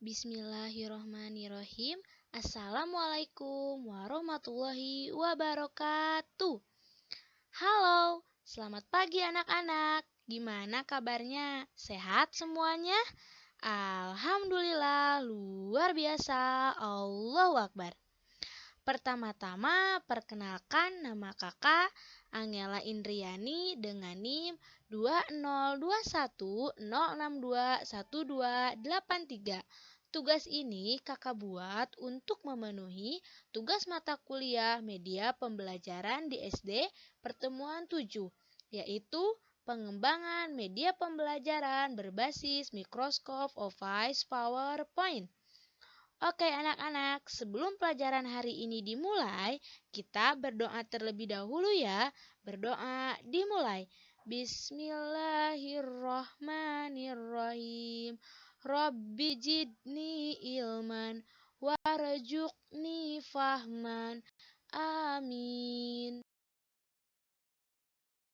Bismillahirrohmanirrohim. Assalamualaikum warahmatullahi wabarakatuh. Halo, selamat pagi anak-anak. Gimana kabarnya? Sehat semuanya? Alhamdulillah, luar biasa. Allahu Akbar. Pertama-tama, perkenalkan nama kakak Angela Indriani dengan NIM 20210621283. Tugas ini kakak buat untuk memenuhi tugas mata kuliah media pembelajaran di SD pertemuan 7, yaitu pengembangan media pembelajaran berbasis Microsoft Office PowerPoint. Oke anak-anak, sebelum pelajaran hari ini dimulai, kita berdoa terlebih dahulu ya. Berdoa dimulai. Bismillahirrohmanirrohim. Rabbi jidni ilman, warzuqni fahman. Amin.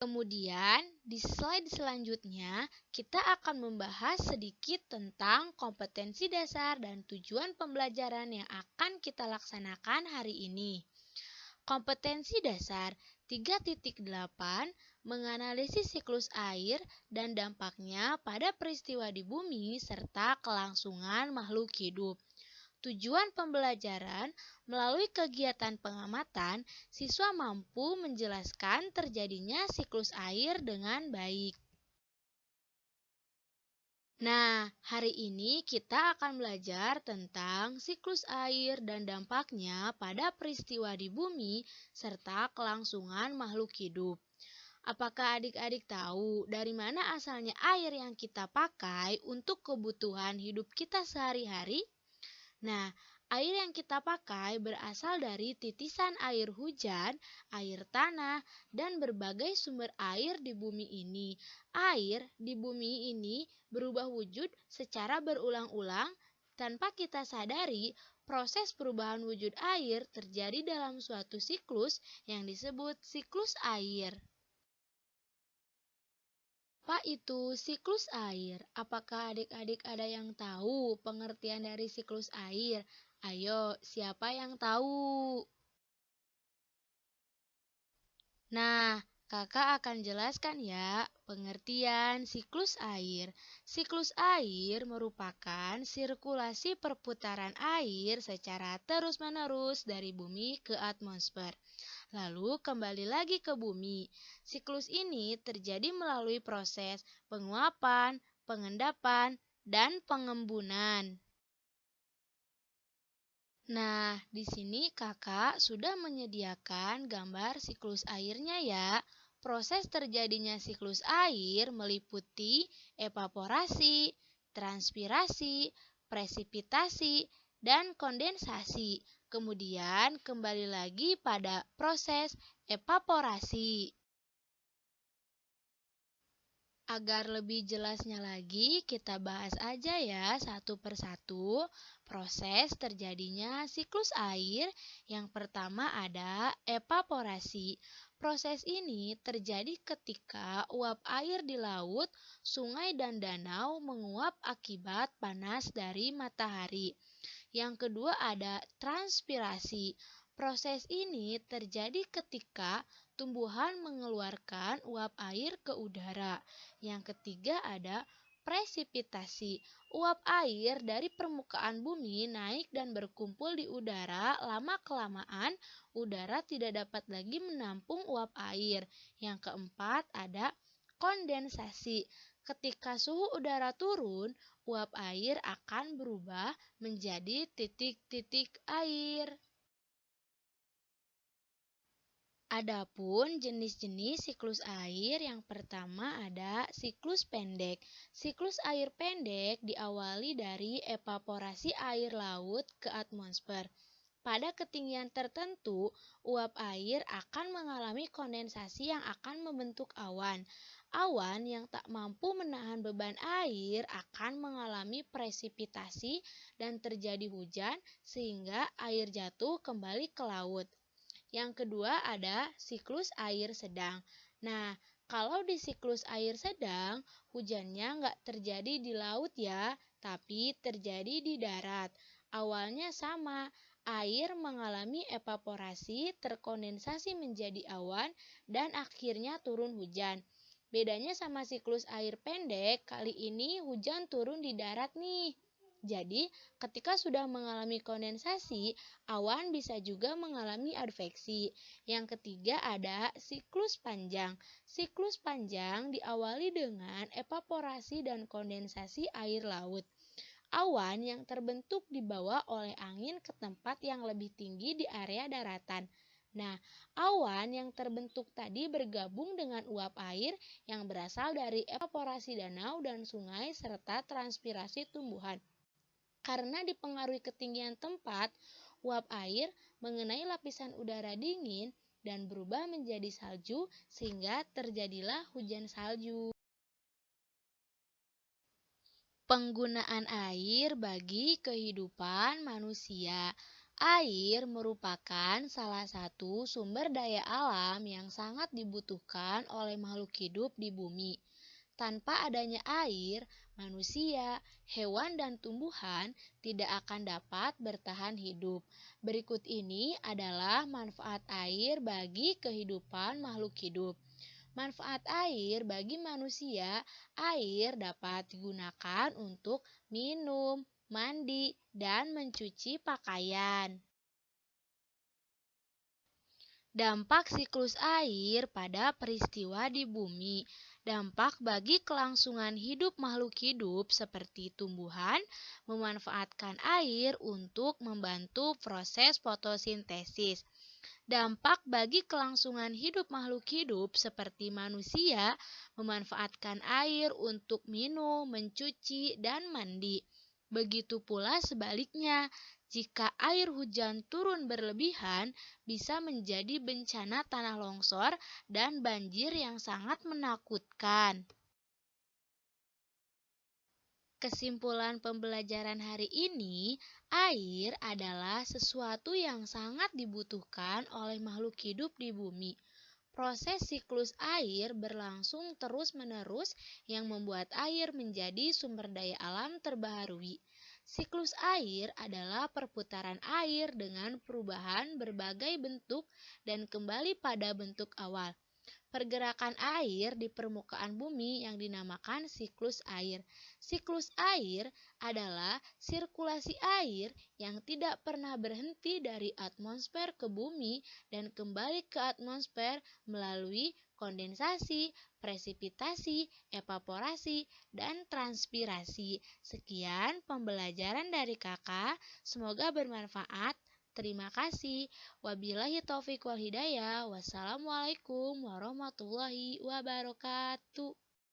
Kemudian, di slide selanjutnya, kita akan membahas sedikit tentang kompetensi dasar dan tujuan pembelajaran yang akan kita laksanakan hari ini. Kompetensi dasar 3.8 menganalisis siklus air dan dampaknya pada peristiwa di bumi serta kelangsungan makhluk hidup. Tujuan pembelajaran, melalui kegiatan pengamatan, siswa mampu menjelaskan terjadinya siklus air dengan baik. Nah, hari ini kita akan belajar tentang siklus air dan dampaknya pada peristiwa di bumi serta kelangsungan makhluk hidup. Apakah adik-adik tahu dari mana asalnya air yang kita pakai untuk kebutuhan hidup kita sehari-hari? Nah, air yang kita pakai berasal dari titisan air hujan, air tanah, dan berbagai sumber air di bumi ini. Air di bumi ini berubah wujud secara berulang-ulang tanpa kita sadari. Proses perubahan wujud air terjadi dalam suatu siklus yang disebut siklus air. Apa itu siklus air? Apakah adik-adik ada yang tahu pengertian dari siklus air? Ayo, siapa yang tahu? Nah, kakak akan jelaskan ya pengertian siklus air. Siklus air merupakan sirkulasi perputaran air secara terus-menerus dari bumi ke atmosfer, lalu kembali lagi ke bumi. Siklus ini terjadi melalui proses penguapan, pengendapan, dan pengembunan. Nah, di sini kakak sudah menyediakan gambar siklus airnya ya. Proses terjadinya siklus air meliputi evaporasi, transpirasi, presipitasi, dan kondensasi. Kemudian kembali lagi pada proses evaporasi. Agar lebih jelasnya lagi, kita bahas aja ya satu persatu proses terjadinya siklus air. Yang pertama ada evaporasi. Proses ini terjadi ketika uap air di laut, sungai, dan danau menguap akibat panas dari matahari. Yang kedua ada transpirasi. Proses ini terjadi ketika tumbuhan mengeluarkan uap air ke udara. Yang ketiga ada presipitasi. Uap air dari permukaan bumi naik dan berkumpul di udara. Lama-kelamaan, udara tidak dapat lagi menampung uap air. Yang keempat ada kondensasi. Ketika suhu udara turun, uap air akan berubah menjadi titik-titik air. Adapun jenis-jenis siklus air, yang pertama ada siklus pendek. Siklus air pendek diawali dari evaporasi air laut ke atmosfer. Pada ketinggian tertentu, uap air akan mengalami kondensasi yang akan membentuk awan. Awan yang tak mampu menahan beban air akan mengalami presipitasi dan terjadi hujan sehingga air jatuh kembali ke laut. Yang kedua ada siklus air sedang. Nah, Kalau di siklus air sedang, hujannya nggak terjadi di laut ya, tapi terjadi di darat. Awalnya sama, air mengalami evaporasi, terkondensasi menjadi awan, dan akhirnya turun hujan. Bedanya sama siklus air pendek, kali ini hujan turun di darat nih. Jadi, ketika sudah mengalami kondensasi, awan bisa juga mengalami adveksi. Yang ketiga ada siklus panjang. Siklus panjang diawali dengan evaporasi dan kondensasi air laut. Awan yang terbentuk dibawa oleh angin ke tempat yang lebih tinggi di area daratan. Nah, awan yang terbentuk tadi bergabung dengan uap air yang berasal dari evaporasi danau dan sungai serta transpirasi tumbuhan. Karena dipengaruhi ketinggian tempat, uap air mengenai lapisan udara dingin dan berubah menjadi salju sehingga terjadilah hujan salju. Penggunaan air bagi kehidupan manusia. Air merupakan salah satu sumber daya alam yang sangat dibutuhkan oleh makhluk hidup di bumi. Tanpa adanya air, manusia, hewan, dan tumbuhan tidak akan dapat bertahan hidup. Berikut ini adalah manfaat air bagi kehidupan makhluk hidup. Manfaat air bagi manusia, air dapat digunakan untuk minum, mandi, dan mencuci pakaian. Dampak siklus air pada peristiwa di bumi. Dampak bagi kelangsungan hidup makhluk hidup seperti tumbuhan memanfaatkan air untuk membantu proses fotosintesis. Dampak bagi kelangsungan hidup makhluk hidup seperti manusia memanfaatkan air untuk minum, mencuci, dan mandi. Begitu pula sebaliknya, jika air hujan turun berlebihan, bisa menjadi bencana tanah longsor dan banjir yang sangat menakutkan. Kesimpulan pembelajaran hari ini, air adalah sesuatu yang sangat dibutuhkan oleh makhluk hidup di bumi. Proses siklus air berlangsung terus-menerus yang membuat air menjadi sumber daya alam terbaharui. Siklus air adalah perputaran air dengan perubahan berbagai bentuk dan kembali pada bentuk awal. Pergerakan air di permukaan bumi yang dinamakan siklus air. Siklus air adalah sirkulasi air yang tidak pernah berhenti dari atmosfer ke bumi dan kembali ke atmosfer melalui kondensasi, presipitasi, evaporasi, dan transpirasi. Sekian pembelajaran dari Kakak, semoga bermanfaat. Terima kasih. Wabillahi taufiq wal hidayah. Wassalamualaikum warahmatullahi wabarakatuh.